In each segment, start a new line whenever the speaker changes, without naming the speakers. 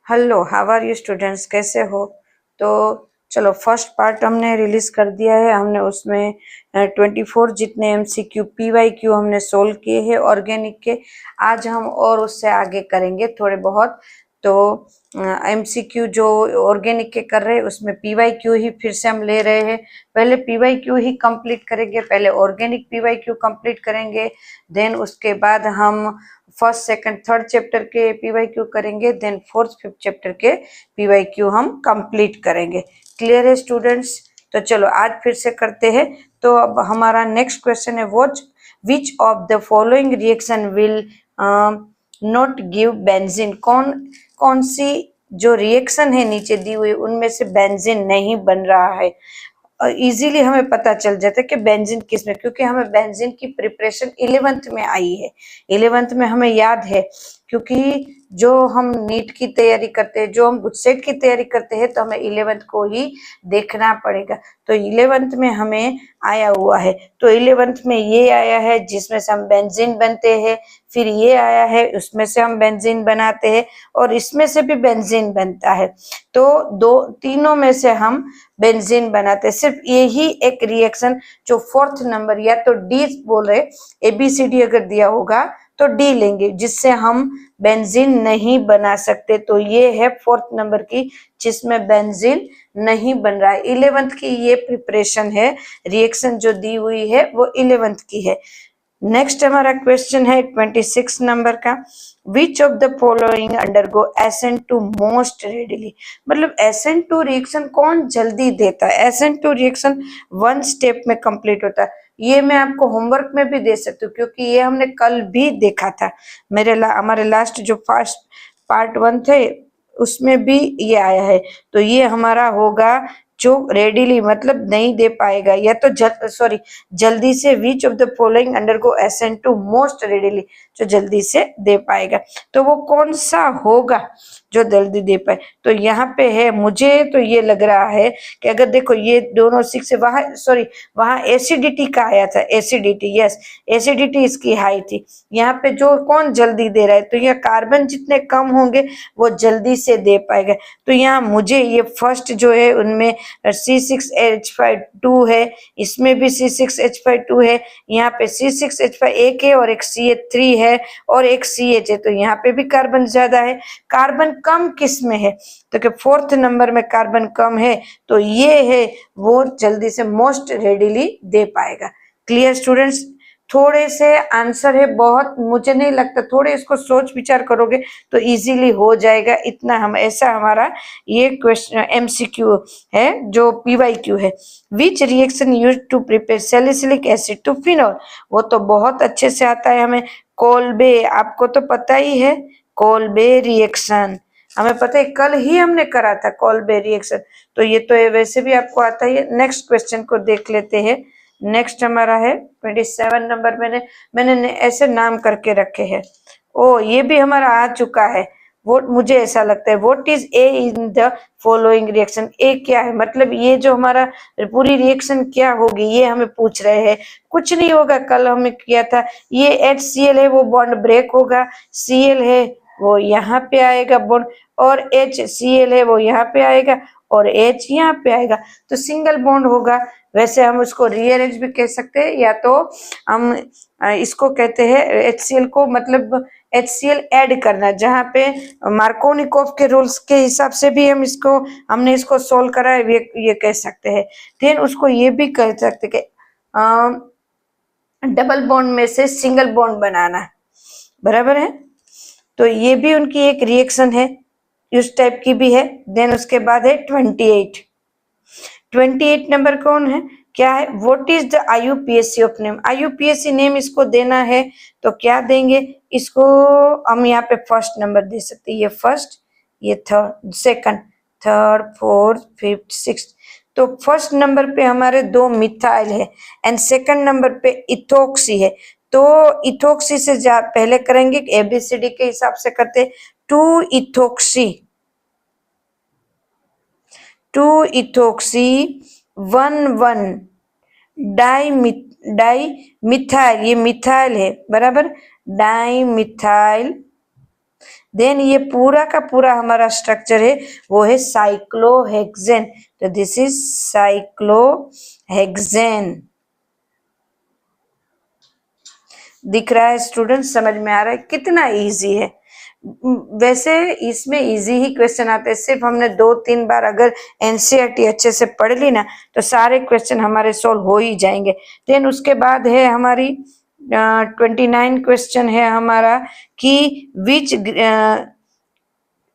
Hello, how are you students, कैसे हो? तो चलो, फर्स्ट पार्ट हमने रिलीज कर दिया है। हमने उसमें 24 जितने एमसीक्यू पीवाईक्यू हमने सोल्व किए हैं ऑर्गेनिक के। आज हम और उससे आगे करेंगे थोड़े बहुत। तो एमसीक्यू जो ऑर्गेनिक के कर रहे हैं उसमें पीवाईक्यू ही फिर से हम ले रहे हैं। पहले पीवाईक्यू ही कंप्लीट करेंगे, पहले ऑर्गेनिक पीवाईक्यू कंप्लीट करेंगे, देन उसके बाद हम फर्स्ट सेकंड थर्ड चैप्टर के पीवाईक्यू करेंगे, देन फोर्थ फिफ्थ चैप्टर के पीवाईक्यू हम कंप्लीट करेंगे। क्लियर है स्टूडेंट्स? तो चलो आज फिर से करते हैं। तो अब हमारा नेक्स्ट क्वेश्चन है, which of the following reaction will not give benzene? कौन कौन सी जो रिएक्शन है नीचे दी हुई उनमें से बेंजीन नहीं बन रहा है? इजीली हमें पता चल जाता है कि बेंजीन किस में, क्योंकि हमें बेंजीन की प्रिपरेशन 11th में आई है। 11th में हमें याद है, क्योंकि जो हम नीट की तैयारी करते हैं, जो हम गुजसेट की तैयारी करते हैं, तो हमें 11th को ही देखना पड़ेगा। तो 11th में हमें आया हुआ है। तो 11th में ये आया है जिसमें से हम बेंजीन बनते हैं, फिर ये आया है उसमें से हम बेंजीन बनाते हैं, और इसमें से भी बेंजीन बनता है। तो तीनों में से हम बेंजीन बनाते हैं। सिर्फ यही एक रिएक्शन जो फोर्थ नंबर, या तो डी बोल रहे, एबीसीडी अगर दिया होगा तो डी लेंगे, जिससे हम बेंजीन नहीं बना सकते। तो ये है फोर्थ नंबर की, जिसमें बेंजीन नहीं बन रहा है। 11th की ये प्रिपरेशन है, रिएक्शन जो दी हुई है वो 11th की है। नेक्स्ट हमारा क्वेश्चन है 26 नंबर का, विच of the following undergo SN2 most readily? मतलब SN2 रिएक्शन कौन जल्दी देता है? SN2 रिएक्शन 1 स्टेप में कंप्लीट होता है। ये मैं आपको होमवर्क में भी दे सकती हूँ, क्योंकि ये हमने कल भी देखा था। हमारे लास्ट जो फर्स्ट पार्ट 1 थे उसमें भी ये आया है। तो ये हमारा होगा जो रेडिली मतलब नहीं दे पाएगा, या तो जल्दी से, विच of the following undergo SN2 most readily, जो जल्दी से दे पाएगा। तो वो कौन सा होगा जो जल्दी दे पाए? तो यहाँ पे है, मुझे तो ये लग रहा है कि अगर देखो ये दोनों 6 है, वहां एसिडिटी का आया था, एसिडिटी, यस एसिडिटी इसकी हाई थी। यहाँ पे जो कौन जल्दी दे रहा है, तो यहाँ कार्बन जितने कम होंगे वो जल्दी से दे पाएगा। तो यहाँ मुझे ये फर्स्ट जो है उनमें C6H5 है, इसमें भी C6H5 है, यहाँ पे C6H5 एक है और एक CH3 है और एक CH है। तो यहाँ पे भी कार्बन ज्यादा है। कार्बन कम किस में है? तो कि फोर्थ नंबर में कार्बन कम है, तो ये है वो जल्दी से मोस्ट रेडिली दे पाएगा। Clear students? थोड़े से आंसर है, बहुत मुझे नहीं लगता, थोड़े इसको सोच विचार करोगे तो इजीली हो जाएगा। इतना हम ऐसा हमारा ये क्वेश्चन एमसीक्यू है जो पीवाईक्यू है। Which reaction use to prepare salicylic acid to phenol? वो तो बहुत अच्छे से आता है हमें, कोल्बे, आपको तो पता ही है कोल्बे रिएक्शन, हमें पता है, कल ही हमने करा था कोल्बे रिएक्शन। तो ये तो वैसे भी आपको आता ही है। नेक्स्ट क्वेश्चन को देख लेते हैं। नेक्स्ट हमारा है 27 नंबर। मैंने ऐसे नाम करके रखे हैं। ओ, ये भी हमारा आ चुका है। वो मुझे ऐसा लगता है, what is A in the following reaction? A क्या है? मतलब ये जो हमारा पूरी रिएक्शन क्या होगी ये हमें पूछ रहे हैं। कुछ नहीं होगा, कल हमने किया था। ये HCl है वो बॉन्ड ब्रेक होगा, Cl है वो यहाँ पे आएगा बॉन्ड, और HCl है वो यहाँ पे आएगा, और H यहाँ पे आएगा, तो सिंगल बॉन्ड होगा। वैसे हम उसको रीअरेंज भी कह सकते हैं, या तो हम इसको कहते हैं HCl को, मतलब HCl ऐड करना, जहाँ पे मार्कोनिकोव के रूल्स के हिसाब से भी हमने इसको सोल्व करा है, ये कह सकते हैं। देन उसको ये भी कह सकते कि डबल बॉन्ड में से सिंगल बॉन्ड बनाना, बराबर है। तो ये भी उनकी एक रिएक्शन है, इस टाइप की भी है। देन उसके बाद है 28 नंबर कौन है, क्या है? What is the IUPAC of name? IUPAC name इसको देना है तो क्या देंगे इसको? हम यहाँ पे फर्स्ट नंबर दे सकते हैं, ये फर्स्ट, ये third, second, third, fourth, fifth, sixth. तो फर्स्ट नंबर पे हमारे 2 मिथाइल है, एंड सेकंड नंबर पे इथोक्सी है। तो इथोक्सी से पहले करेंगे, ABCD के हिसाब से करते, 2 इथोक्सी 1,1 डाई मिथाइल, ये मिथाइल है, बराबर, डाई मिथाइल देन ये पूरा का पूरा हमारा स्ट्रक्चर है वो है साइक्लोहेक्सेन। तो दिस इज साइक्लोहेक्सेन। दिख रहा है स्टूडेंट, समझ में आ रहा है कितना इजी है। वैसे इसमें इजी ही क्वेश्चन आते हैं, सिर्फ हमने 2-3 बार अगर एनसीईआरटी अच्छे से पढ़ ली ना तो सारे क्वेश्चन हमारे सोल्व हो ही जाएंगे। देन उसके बाद है हमारी 29 क्वेश्चन है हमारा कि which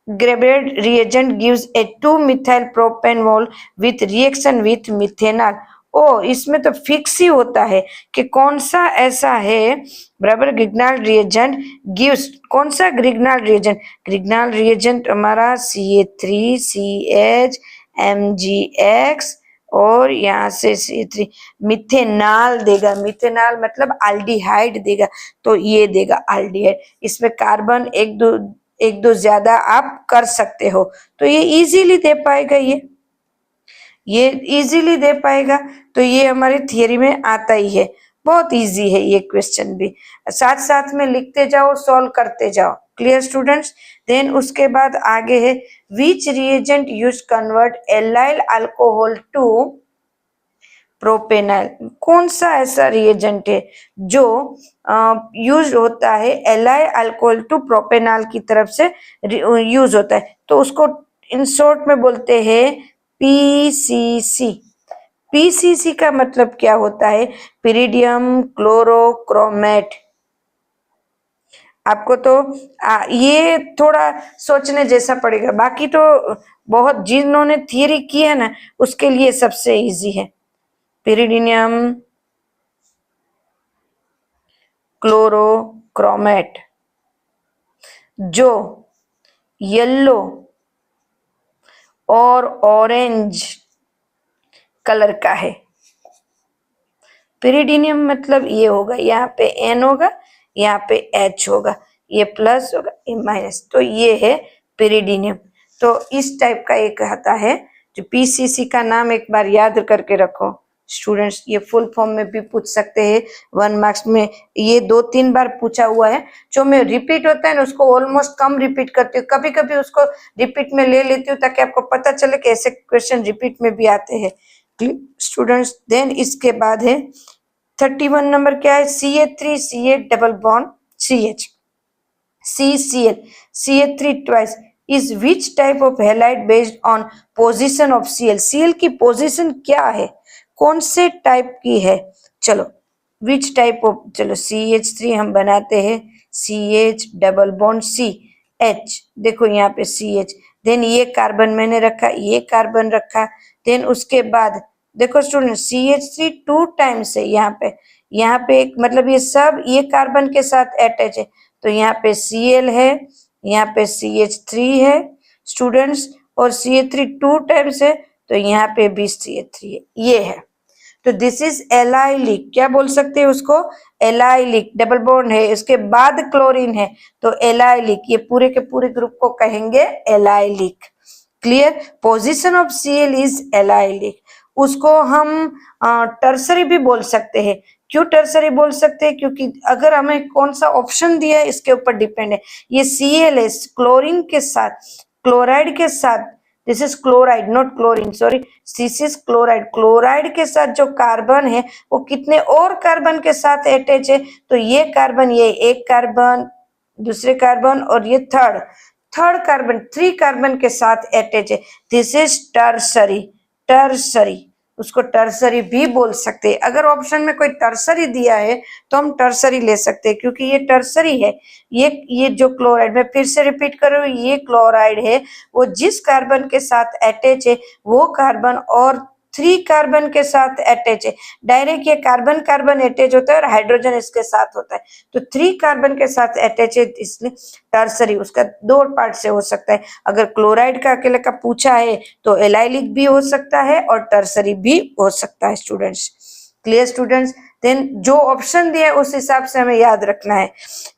graded reagent gives a 2-methyl propanol with reaction with methanol। Oh इसमें तो फिक्स ही होता है कि कौन सा ऐसा है बराबर ग्रिग्नाल रिएजेंट गिव्स। कौन सा ग्रिग्नाल रिएजेंट? ग्रिग्नाल रिएजेंट हमारा CH3CHMgX और यहाँ से C3 मिथेनॉल देगा। मिथेनॉल मतलब एल्डिहाइड देगा, तो ये देगा एल्डिहाइड। इसमें कार्बन एक दो ज्यादा आप कर सकते हो, तो ये इजीली दे पाएगा। ये इजीली दे पाएगा, तो ये हमारी थियरी में आता ही है। बहुत इजी है ये क्वेश्चन भी, साथ साथ में लिखते जाओ, सॉल्व करते जाओ। Clear students? देन उसके बाद आगे है which reagent use convert allyl alcohol to propenyl. कौन सा ऐसा रिएजेंट है जो यूज होता है एलाइल अल्कोहल टू प्रोपेनाइल की तरफ से यूज होता है, तो उसको इन शॉर्ट में बोलते हैं पीसीसी। पीसीसी का मतलब क्या होता है? पिरिडियम क्लोरोक्रोमेट। आपको तो ये थोड़ा सोचने जैसा पड़ेगा, बाकी तो बहुत जिन्होंने थियरी की है ना उसके लिए सबसे इजी है। पिरिडियम क्लोरोक्रोमेट जो येलो और ऑरेंज कलर का है। पिरिडियम मतलब ये होगा, यहाँ पे N होगा, यहाँ पे H होगा, ये प्लस होगा, ये माइनस, तो ये है पिरिडियम। तो इस टाइप का एक आता है जो पीसीसी का नाम एक बार याद करके रखो स्टूडेंट्स। ये फुल फॉर्म में भी पूछ सकते हैं 1 मार्क्स में, ये 2-3 बार पूछा हुआ है। जो मैं रिपीट होता है ना उसको ऑलमोस्ट कम रिपीट करती हूँ, कभी कभी उसको रिपीट में ले लेती हूँ ताकि आपको पता चले कि ऐसे क्वेश्चन रिपीट में भी आते हैं स्टूडेंट्स। देन इसके बाद है 31 नंबर क्या है? CH3CH double bond CH CCl CH3 twice is which type of halide based on position of Cl। Cl की पोजीशन क्या है, कौन से टाइप की है? चलो विच टाइप ऑफ, चलो CH3 हम बनाते हैं CH डबल बॉन्ड CH, देखो यहाँ पे CH, देन ये कार्बन मैंने रखा, ये कार्बन रखा, देन उसके बाद देखो स्टूडेंट CH3 2 टाइम्स है यहाँ पे एक मतलब ये सब ये कार्बन के साथ अटैच है, तो यहाँ पे Cl है, यहाँ पे CH3 है स्टूडेंट्स, और CH3 2 टाइम्स है, तो यहाँ पे भी CH3 है, ये है। तो दिस इज एलाइलिक, क्या बोल सकते हैं उसको? एलाइलिक, डबल बॉन्ड है, इसके बाद क्लोरीन है, तो एलाइलिक, ये पूरे के पूरे ग्रुप को कहेंगे allylic. Clear? Position of Cl is allylic. उसको हम टर्सरी भी बोल सकते हैं। क्यों टर्सरी बोल सकते हैं? क्योंकि अगर हमें कौन सा ऑप्शन दिया है इसके ऊपर डिपेंड है। ये Cl है क्लोरीन के साथ, क्लोराइड के साथ, this is chloride not chlorine, sorry, this is chloride. Chloride के साथ जो कार्बन है वो कितने और कार्बन के साथ अटैच है, तो ये कार्बन, ये एक कार्बन, दूसरे कार्बन और ये थर्ड कार्बन, 3 कार्बन के साथ अटैच है। दिस इज टर्सरी, उसको टर्सरी भी बोल सकते हैं। अगर ऑप्शन में कोई टर्सरी दिया है तो हम टर्सरी ले सकते हैं, क्योंकि ये टर्सरी है। ये जो क्लोराइड, मैं फिर से रिपीट कर रही हूँ, ये क्लोराइड है, वो जिस कार्बन के साथ अटैच है वो कार्बन और 3 कार्बन के साथ अटैच है। डायरेक्ट ये कार्बन कार्बन अटैच होता है और हाइड्रोजन इसके साथ होता है, तो 3 कार्बन के साथ अटैच है, इसलिए टर्सरी। उसका 2 पार्ट से हो सकता है। अगर क्लोराइड का अकेले का पूछा है तो एलाइलिक भी हो सकता है और टर्सरी भी हो सकता है स्टूडेंट्स। Clear students? देन जो ऑप्शन दिया है उस हिसाब से हमें याद रखना है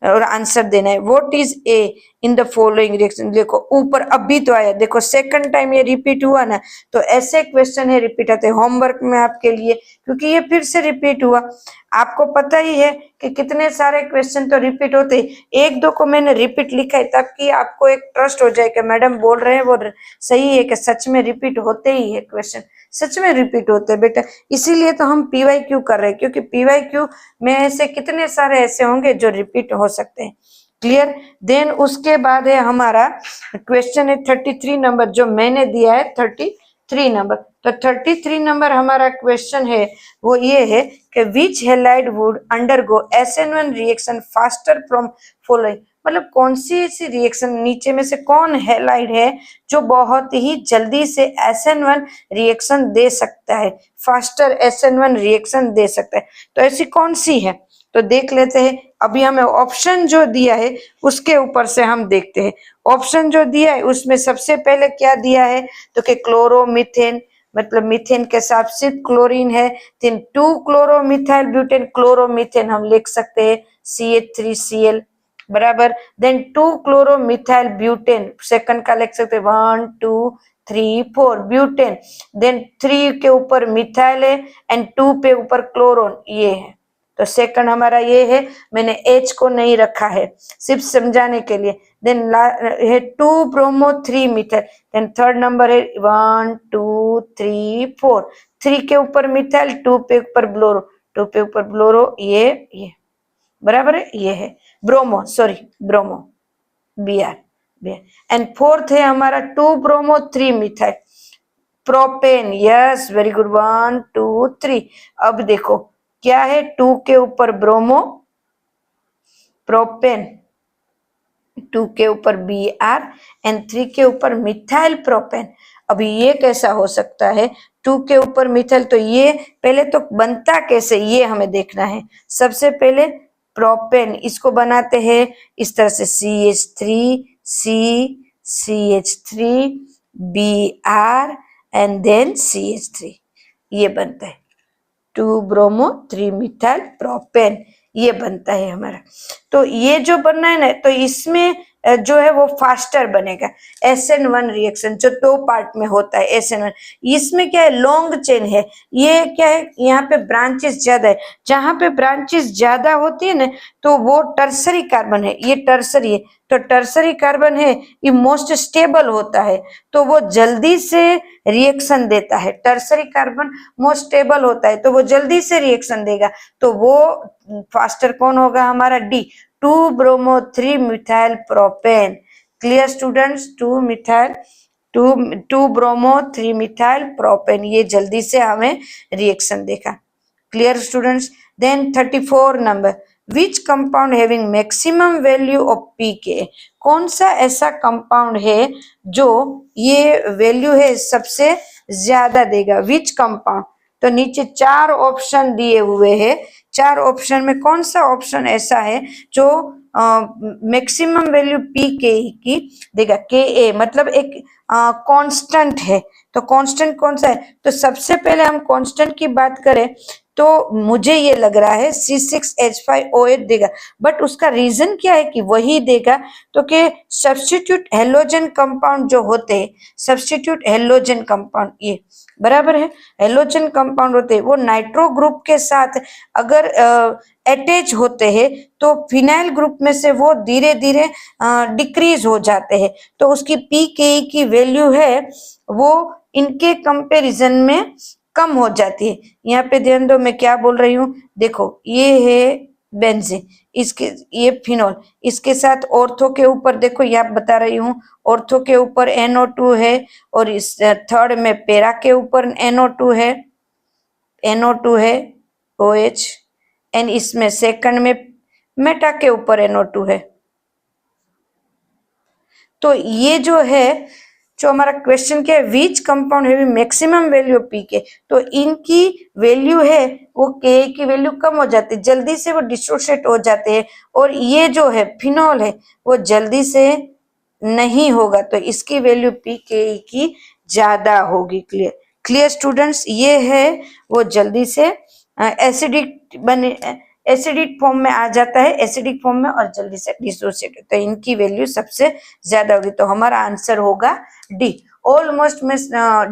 और आंसर देना है। What is A in the following reaction, देखो ऊपर अभी तो आया, देखो सेकंड टाइम ये रिपीट हुआ ना, तो ऐसे क्वेश्चन है रिपीट आते हैं होमवर्क में आपके लिए, क्योंकि ये फिर से रिपीट हुआ। आपको पता ही है कि कितने सारे क्वेश्चन तो रिपीट होते हैं, एक दो को मैंने रिपीट लिखा है ताकि आपको एक ट्रस्ट हो जाए कि मैडम बोल रहे हैं वो सही है, कि सच में रिपीट होते ही है क्वेश्चन, सच में रिपीट होते हैं बेटा। इसीलिए तो हम PYQ कर रहे हैं, क्योंकि PYQ में ऐसे कितने सारे ऐसे होंगे जो रिपीट हो सकते हैं। क्लियर। देन उसके बाद है हमारा क्वेश्चन है 33 नंबर, जो मैंने दिया है 33 नंबर। तो 33 नंबर हमारा क्वेश्चन है वो ये है कि which halide would undergo SN1 reaction faster from following, मतलब कौन सी ऐसी रिएक्शन, नीचे में से कौन हैलाइड है जो बहुत ही जल्दी से SN1 रिएक्शन दे सकता है, फास्टर SN1 रिएक्शन दे सकता है, तो ऐसी कौन सी है, तो देख लेते हैं। अभी हमें ऑप्शन जो दिया है उसके ऊपर से हम देखते हैं। ऑप्शन जो दिया है उसमें सबसे पहले क्या दिया है, तो कि क्लोरोमीथेन, मतलब मीथेन के साथ सिर्फ क्लोरीन है, देन 2 क्लोरोमिथाइल ब्यूटेन, क्लोरोमीथेन हम लिख सकते हैं CH3Cl बराबर, देन 2 क्लोरोमिथाइल ब्यूटेन, सेकंड का लिख सकते हैं 1 2 3 4 ब्यूटेन, देन 3 के ऊपर मिथाइल है एंड 2 पे ऊपर क्लोरोन, ये है। तो सेकंड हमारा ये है, मैंने H को नहीं रखा है सिर्फ समझाने के लिए। देन है 2 bromo 3 methyl, then third number है 1 2 3 4, 3 के ऊपर मिथाइल, 2 पे ऊपर ब्लोरो, 2 पे ऊपर ब्लोरो, ये बराबर है, ये है bromo, sorry bromo Br, and fourth है हमारा 2 bromo 3 methyl propane, yes very good 1 2 3। अब देखो क्या है, 2 के ऊपर ब्रोमो प्रोपेन, 2 के ऊपर Br एंड 3 के ऊपर मिथाइल प्रोपेन। अभी ये कैसा हो सकता है, 2 के ऊपर मिथाइल, तो ये पहले तो बनता कैसे ये हमें देखना है। सबसे पहले प्रोपेन, इसको बनाते हैं इस तरह से CH3 Br and then CH3, ये बनता है 2 ब्रोमो 3 मिथाइल प्रोपेन, ये बनता है हमारा। तो ये जो बनना है ना, तो इसमें जो है वो फास्टर बनेगा SN1 रिएक्शन, जो 2 पार्ट में होता है SN1। इसमें क्या है, लॉन्ग चेन है, ये क्या है, यहाँ पे ब्रांचेस ज्यादा है, जहां पे ब्रांचेस ज्यादा होती है ना तो वो टर्सरी कार्बन है, ये टर्सरी है, तो टर्सरी कार्बन है ये मोस्ट स्टेबल होता है, तो वो जल्दी से रिएक्शन देता है। टर्सरी कार्बन मोस्ट स्टेबल होता है तो वो जल्दी से रिएक्शन देगा, तो वो फास्टर कौन होगा हमारा D, 2 bromo 3 methyl propane. Clear students, 2 bromo 3 methyl propane, ये जल्दी से हमें रिएक्शन देगा। Clear students. Then 34 number, which compound having maximum value of pK, कौन सा ऐसा कंपाउंड है जो ये वैल्यू है सबसे ज्यादा देगा, विच कंपाउंड। तो नीचे 4 ऑप्शन दिए हुए हैं, 4 ऑप्शन में कौन सा ऑप्शन ऐसा है जो मैक्सिमम वैल्यू pK की देगा। Ka मतलब एक कांस्टेंट है, तो कांस्टेंट कौन सा है, तो सबसे पहले हम कांस्टेंट की बात करें तो मुझे ये लग रहा है C6H5OH देगा, बट उसका रीजन क्या है कि वही देगा, तो कि सब्स्टिट्यूट हेलोजन कंपाउंड जो होते हैं, सब्स्टिट्यूट हेलोजन कंपाउंड, ये बराबर है, हेलोजन कंपाउंड होते हैं वो नाइट्रो ग्रुप के साथ अगर अटैच होते हैं तो फिनाइल ग्रुप में से वो धीरे धीरे डिक्रीज हो जाते हैं, तो उसकी pKa की वैल्यू है वो इनके कंपैरिजन में कम हो जाती है। यहाँ पे ध्यान दो मैं क्या बोल रही हूँ, देखो ये है बेंजीन, इसके ये फिनोल, इसके साथ ऑर्थो के ऊपर देखो यहाँ बता रही हूँ, ऑर्थो के ऊपर NO2 है और इस थर्ड में पैरा के ऊपर NO2 है OH, एंड इसमें सेकंड में मेटा के ऊपर NO2 है। तो ये जो है, जो हमारा क्वेश्चन क्या है, विच कंपाउंड है मैक्सिमम वैल्यू ऑफ pK, तो इनकी वैल्यू है वो Ka की वैल्यू कम हो जाती है, जल्दी से वो डिसोसिएट हो जाते हैं, और ये जो है फिनोल है वो जल्दी से नहीं होगा, तो इसकी वैल्यू pKa की ज्यादा होगी। क्लियर स्टूडेंट्स, ये है वो जल्दी से एसिडिक बने एसिडिक फॉर्म में आ जाता है, एसिडिक फॉर्म में, और जल्दी से डिसोसिएट, तो इनकी वैल्यू सबसे ज्यादा होगी, तो हमारा आंसर होगा डी। ऑलमोस्ट मैं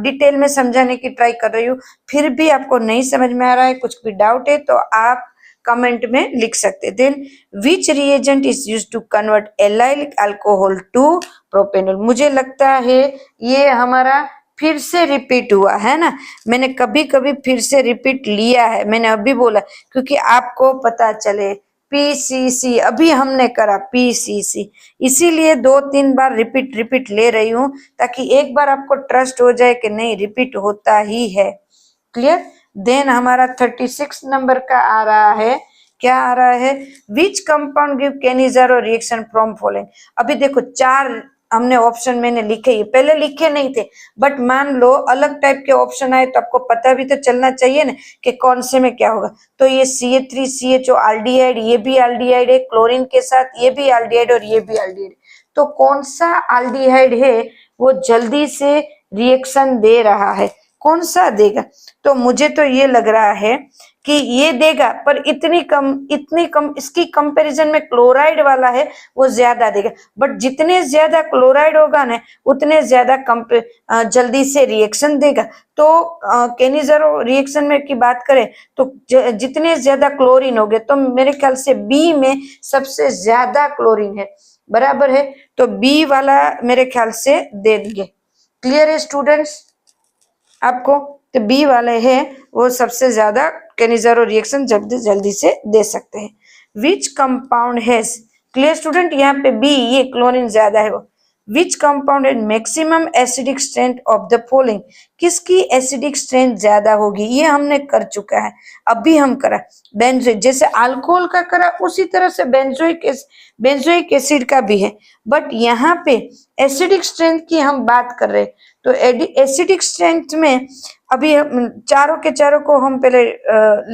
डिटेल में समझाने की ट्राई कर रही हूँ, फिर भी आपको नहीं समझ में आ रहा है, कुछ भी डाउट है तो आप कमेंट में लिख सकते हैं। Then which reagent is used to convert allylic alcohol to propanol. मुझे लगता है ये हमारा फिर से रिपीट हुआ है ना, मैंने कभी कभी फिर से रिपीट लिया है, मैंने अभी बोला क्योंकि आपको पता चले। पीसीसी अभी हमने करा पीसीसी, इसीलिए 2-3 बार रिपीट ले रही हूँ, ताकि एक बार आपको ट्रस्ट हो जाए कि नहीं रिपीट होता ही है। क्लियर। देन हमारा 36 नंबर का आ रहा है, क्या आ रहा है, which compound give Cannizzaro reaction from following. अभी देखो 4 हमने ऑप्शन मैंने लिखे, ये पहले लिखे नहीं थे, बट मान लो अलग टाइप के ऑप्शन आए तो आपको पता भी तो चलना चाहिए ना कि कौन से में क्या होगा। तो ये CH3CHO एल्डिहाइड, ये भी एल्डिहाइड है क्लोरीन के साथ, ये भी एल्डिहाइड और ये भी एल्डिहाइड, तो कौन सा एल्डिहाइड है वो जल्दी से रिएक्शन दे रहा है, कौन सा देगा। तो मुझे तो ये लग रहा है कि ये देगा, पर इतनी कम इसकी कंपैरिजन में क्लोराइड वाला है वो ज्यादा देगा, बट जितने ज्यादा क्लोराइड होगा ना उतने ज्यादा जल्दी से रिएक्शन देगा। तो कैनिज़ारो रिएक्शन में की बात करें तो जितने ज्यादा क्लोरीन हो गए, तो मेरे ख्याल से बी में सबसे ज्यादा क्लोरीन है, बराबर है, तो बी वाला मेरे ख्याल से दे देंगे। क्लियर है स्टूडेंट्स आपको, तो बी वाले हैं वो सबसे ज्यादा कैनिज़ारो रिएक्शन जल्दी से दे सकते हैं। Which compound has, clear student, यहाँ पे बी ये क्लोरीन ज्यादा है वो। विच कंपाउंड है maximum acidic strength of the following, किसकी एसिडिक स्ट्रेंथ ज्यादा होगी, ये हमने कर चुका है, अभी हम करा बेंजोइक, जैसे अल्कोहल का करा उसी तरह से बेंजोइक एसिड का भी है, बट यहाँ पे एसिडिक स्ट्रेंथ की हम बात कर रहे हैं। तो एसिडिक स्ट्रेंथ में अभी हम चारों के चारों को हम पहले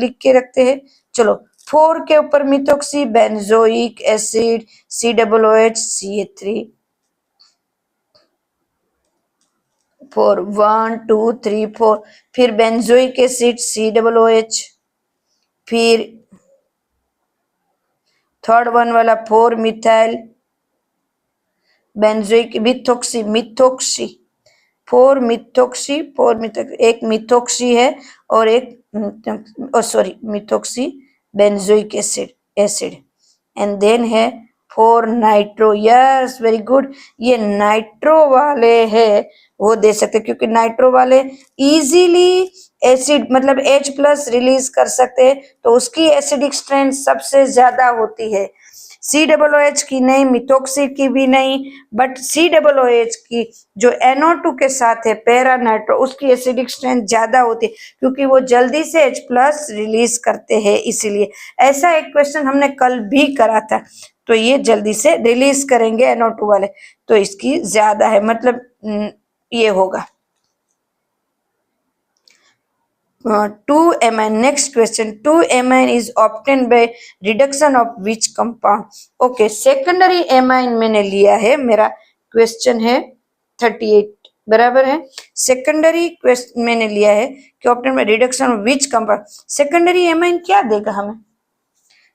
लिख के रखते हैं। चलो 4 के ऊपर methoxy benzoic acid COOH CH3 4 1 2 3 4, फिर बेंजोइक एसिड COOH, फिर थर्ड वन वाला 4 मिथाइल बेंजोइक मिथोक्सी 4 मिथोक्सी एक मिथोक्सी है और एक methoxy benzoic acid and then है 4 नाइट्रो, यस वेरी गुड, ये नाइट्रो वाले है वो दे सकते, क्योंकि नाइट्रो वाले इजीली एसिड मतलब H+ रिलीज कर सकते हैं, तो उसकी एसिडिक स्ट्रेंथ सबसे ज्यादा होती है। COOH की नहीं, मिथोक्सी की भी नहीं, बट COOH की जो NO2 के साथ है पैरा नाइट्रो, उसकी एसिडिक स्ट्रेंथ ज्यादा होती है, क्योंकि वो जल्दी से H+ रिलीज करते हैं, इसीलिए। ऐसा एक क्वेश्चन हमने कल भी करा था, तो ये जल्दी से रिलीज करेंगे NO2 वाले, तो इसकी ज्यादा है, मतलब ये होगा 2-amine. Next question, 2-amine is obtained by reduction of which compound? Okay, secondary amine मैंने लिया है, मेरा क्वेश्चन है 38, बराबर है। सेकेंडरी क्वेश्चन मैंने लिया है कि obtain by reduction of which compound. Secondary amine क्या देगा हमें,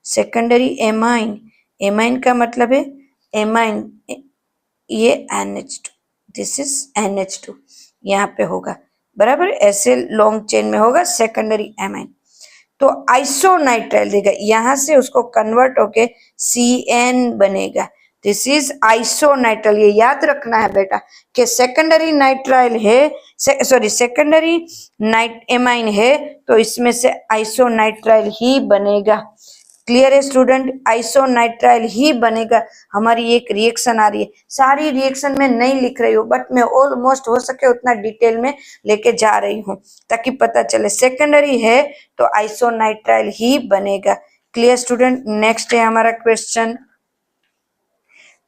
सेकेंडरी एमाइन, एमाइन का मतलब है एमाइन, ये NH2, दिस इज NH2 यहाँ पे होगा, बराबर, ऐसे लॉन्ग चेन में होगा सेकेंडरी एमाइन। तो आइसोनाइट्राइल देगा, यहां से उसको कन्वर्ट होके CN बनेगा, दिस इज आइसोनाइट्राइल। ये याद रखना है बेटा कि सेकेंडरी नाइट्राइल है, सेकेंडरी एमाइन है, तो इसमें से आइसोनाइट्राइल ही बनेगा। क्लियर है स्टूडेंट, आइसोनाइट्राइल ही बनेगा। हमारी एक रिएक्शन आ रही है, सारी रिएक्शन में नहीं लिख रही हूँ, बट मैं ऑलमोस्ट हो सके उतना डिटेल में लेके जा रही हूँ ताकि पता चले। सेकेंडरी है तो आइसोनाइट्राइल ही बनेगा। क्लियर स्टूडेंट, नेक्स्ट है हमारा question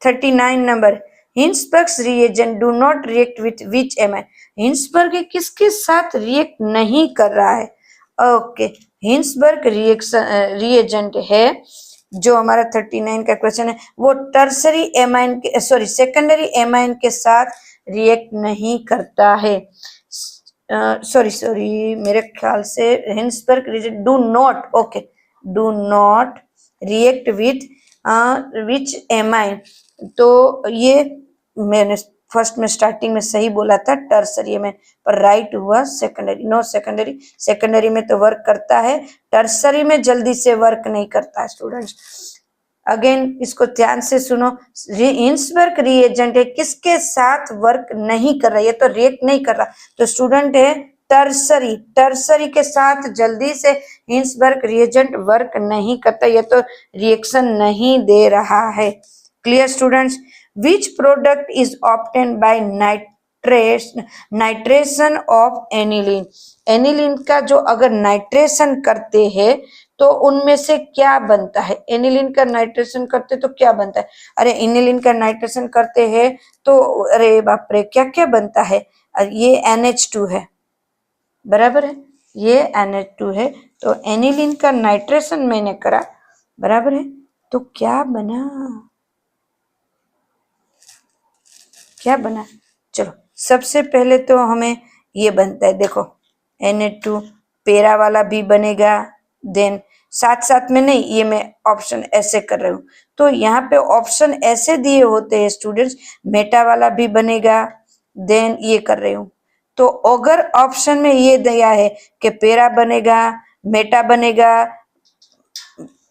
39 number, Hinsberg's reagent do not react with which amine. Hinsberg किसके साथ रिएक्ट नहीं कर रहा है, ओके, हिंसबर्ग रिएजेंट है जो हमारा 39 का क्वेश्चन है, वो टर्सरी एमाइन के सेकेंडरी एमाइन के साथ रिएक्ट नहीं करता है। सॉरी मेरे ख्याल से Hinsberg reagent do not, okay, do not react with which amine. तो ये मैंने फर्स्ट में स्टार्टिंग में सही बोला था टर्सरी में, पर राइट हुआ सेकेंडरी। नो सेकेंडरी, सेकेंडरी में तो वर्क करता है, टर्सरी में जल्दी से वर्क नहीं करता है स्टूडेंट्स। अगेन इसको ध्यान से सुनो, हिंसबर्ग रिएजेंट है, किसके साथ वर्क नहीं कर रहा, ये तो रिएक्ट नहीं कर रहा, तो स्टूडेंट है टर्सरी, टर्सरी के साथ जल्दी से हिंसबर्ग रिएजेंट वर्क नहीं करता, ये तो रिएक्शन नहीं दे रहा है। Clear students? Which product is obtain bye nitration of aniline, aniline का जो अगर नाइट्रेशन करते हैं तो उनमें से क्या बनता है, एनिलीन का नाइट्रेशन करते तो क्या बनता है, अरे एनिलीन का नाइट्रेशन करते हैं तो अरे बाप रे क्या क्या बनता है, ये NH2 है, बराबर है, ये NH2 है, तो एनिलीन का नाइट्रेशन मैंने करा, बराबर है, तो क्या बना, क्या बना, चलो सबसे पहले तो हमें ये बनता है, देखो Na2 पेरा वाला भी बनेगा, देन साथ साथ में नहीं, ये मैं ऑप्शन ऐसे कर रही हूँ, तो यहाँ पे ऑप्शन ऐसे दिए होते हैं स्टूडेंट्स, मेटा वाला भी बनेगा, देन ये कर रही हूँ, तो अगर ऑप्शन में ये दिया है कि पेरा बनेगा, मेटा बनेगा,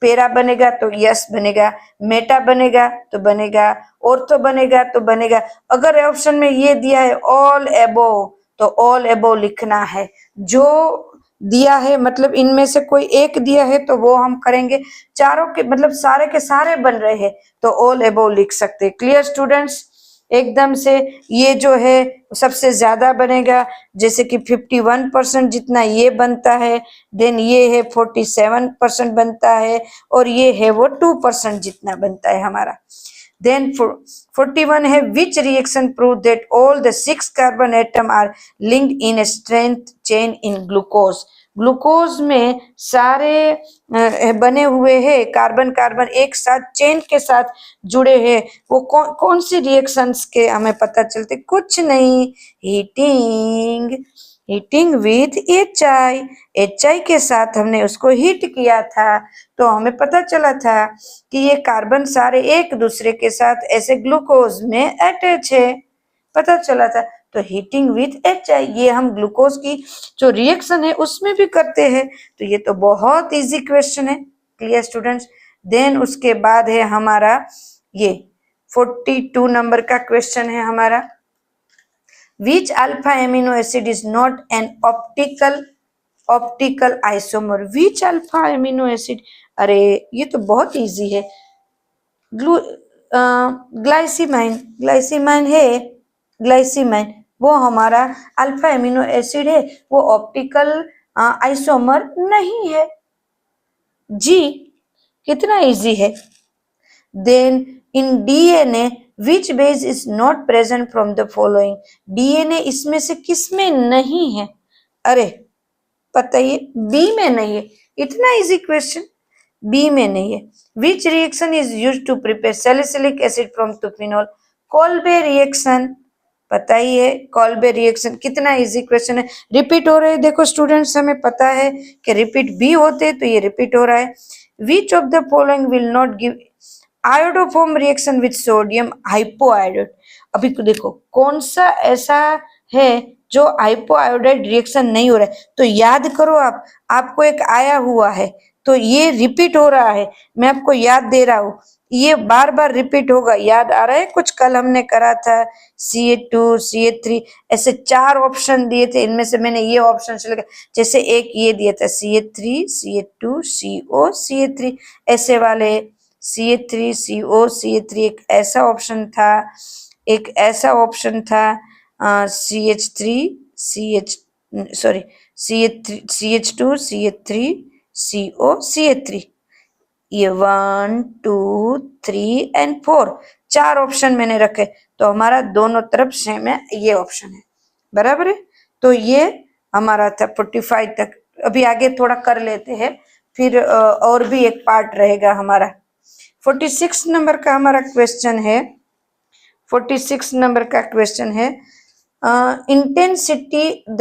पेरा बनेगा तो यस बनेगा, मेटा बनेगा तो बनेगा, ऑर्थो बनेगा तो बनेगा, अगर ऑप्शन में ये दिया है ऑल एबोव तो ऑल एबोव लिखना है, जो दिया है मतलब इनमें से कोई एक दिया है तो वो हम करेंगे, चारों के मतलब सारे के सारे बन रहे हैं तो ऑल एबोव लिख सकते हैं। Clear students? एकदम से ये जो है सबसे ज्यादा बनेगा, जैसे कि 51% जितना ये बनता है, देन ये है 47% बनता है, और ये है वो 2% जितना बनता है हमारा। देन 41 है which reaction prove that all the 6 carbon atom are linked in a strength chain in glucose, glucose में सारे बने हुए हैं कार्बन कार्बन एक साथ चेन के साथ जुड़े हैं, वो कौन सी रिएक्शंस के हमें पता चलते, कुछ नहीं, हीटिंग, हीटिंग विथ HI के साथ हमने उसको हीट किया था तो हमें पता चला था कि ये कार्बन सारे एक दूसरे के साथ ऐसे ग्लूकोज में अटैच है, पता चला था, तो हीटिंग विथ HI ये हम ग्लूकोज की जो रिएक्शन है उसमें भी करते हैं, तो ये तो बहुत इजी क्वेश्चन है। Clear students? देन उसके बाद है हमारा ये 42 नंबर का क्वेश्चन है हमारा, which alpha amino acid is not an optical isomer, which alpha amino acid, अरे ये तो बहुत इजी है, ग्लाइसिमाइन, ग्लाइसिमाइन है, ग्लाइसिमाइन वो हमारा अल्फा एमिनो एसिड है, वो ऑप्टिकल आइसोमर नहीं है। जी कितना इजी है। Then in DNA which base is not present from the following, DNA इसमें से किसमें नहीं है, अरे बताइए, बी में नहीं है, इतना इजी क्वेश्चन, बी में नहीं है। Which reaction is used to prepare salicylic acid from to phenol, Kolbe reaction, पता ही है कोल्बे रिएक्शन, कितना इजी क्वेश्चन है, रिपीट हो रहे हैं, देखो स्टूडेंट्स हमें पता है कि रिपीट भी होते हैं तो ये रिपीट हो रहा है। Which of the following will not give iodoform reaction with sodium hypoiodide, अभी देखो कौन सा ऐसा है जो हाइपोआयोडाइड रिएक्शन नहीं हो रहा है, तो याद करो आप, आपको एक आया हुआ है तो ये रिपीट हो रहा है, मैं आपको याद दे रहा हूँ, ये बार बार रिपीट होगा, याद आ रहा है, कुछ कल हमने करा था CH2 CH3 ऐसे 4 ऑप्शन दिए थे, इनमें से मैंने ये ऑप्शन सेलेक्ट, जैसे एक ये दिया था CH3 CH2 CO CH3 ऐसे वाले, CH3 CO CH3 एक ऐसा ऑप्शन था, एक ऐसा ऑप्शन था CH3 CH sorry CH2 CH3 CO CH3, ये 1 2 3 एंड 4 4 ऑप्शन मैंने रखे, तो हमारा दोनों तरफ सेम है, ये ऑप्शन है, बराबर है, तो ये हमारा था 45 तक। अभी आगे थोड़ा कर लेते हैं, फिर और भी एक पार्ट रहेगा हमारा। 46 नंबर का हमारा क्वेश्चन है, 46 नंबर का क्वेश्चन है, intensity the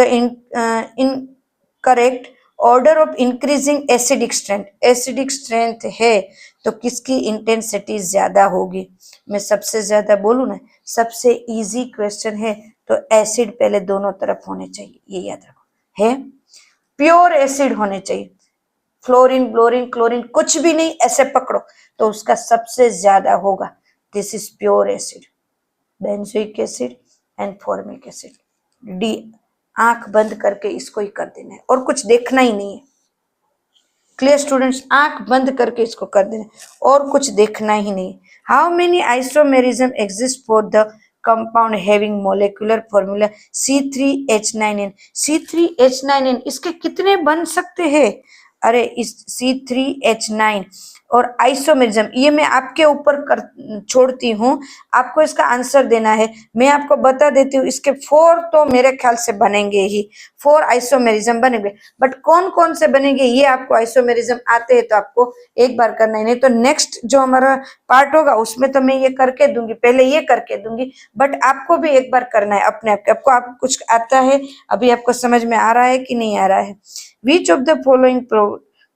incorrect order of increasing acidic strength. Acidic strength है तो किसकी इंटेंसिटी ज्यादा होगी? मैं सबसे ज्यादा बोलूं ना, सबसे इजी क्वेश्चन है तो एसिड पहले दोनों तरफ होने चाहिए, ये याद रखो। है प्योर एसिड होने चाहिए, फ्लोरीन ब्लोरीन क्लोरीन कुछ भी नहीं, ऐसे पकड़ो तो उसका सबसे ज्यादा होगा। This is pure acid, benzoic acid and formic acid. D, आंख बंद करके इसको ही कर देना है और कुछ देखना ही नहीं है। क्लियर स्टूडेंट्स, आंख बंद करके इसको कर देना और कुछ देखना ही नहीं। How many isomerism exist for the compound having molecular formula C3H9N? C3H9N इसके कितने बन सकते हैं? अरे इस C3H9 और आइसोमेरिज्म ये मैं आपके ऊपर छोड़ती हूँ, आपको इसका आंसर देना है। मैं आपको बता देती हूँ, इसके 4 तो मेरे ख्याल से बनेंगे ही, 4 आइसोमेरिज्म बनेंगे, बट कौन कौन से बनेंगे ये आपको आइसोमेरिज्म आते हैं तो आपको एक बार करना ही, नहीं तो नेक्स्ट जो हमारा पार्ट होगा उसमें तो मैं ये करके दूंगी, पहले ये करके दूंगी, बट आपको भी एक बार करना है अपने आप के। आप कुछ आता है अभी, आपको समझ में आ रहा है कि नहीं आ रहा है? Which of the following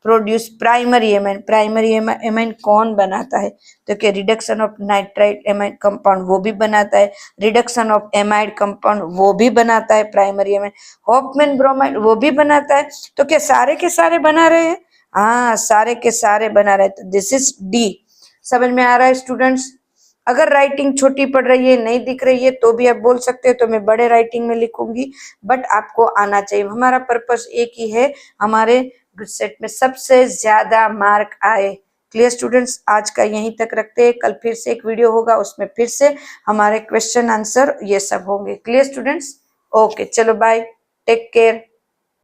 produce primary amine? Primary amine कौन बनाता है? तो कि reduction of nitrite amine compound वो भी बनाता है, रिडक्शन ऑफ एमाइड कंपाउंड वो भी बनाता है प्राइमरी एमाइन, हॉफमैन ब्रोमाइड वो भी बनाता है। तो क्या सारे के सारे बना रहे हैं? हाँ सारे के सारे बना रहे हैं, तो दिस इज डी। समझ में आ रहा है स्टूडेंट्स? अगर राइटिंग छोटी पड़ रही है, नहीं दिख रही है तो भी आप बोल सकते हो, तो मैं बड़े राइटिंग में लिखूंगी, बट आपको आना चाहिए। हमारा पर्पस एक ही है, हमारे सेट में सबसे ज्यादा मार्क आए। क्लियर स्टूडेंट्स, आज का यहीं तक रखते हैं, कल फिर से एक वीडियो होगा, उसमें फिर से हमारे क्वेश्चन आंसर ये सब होंगे। Clear students? ओके, चलो बाय, टेक केयर।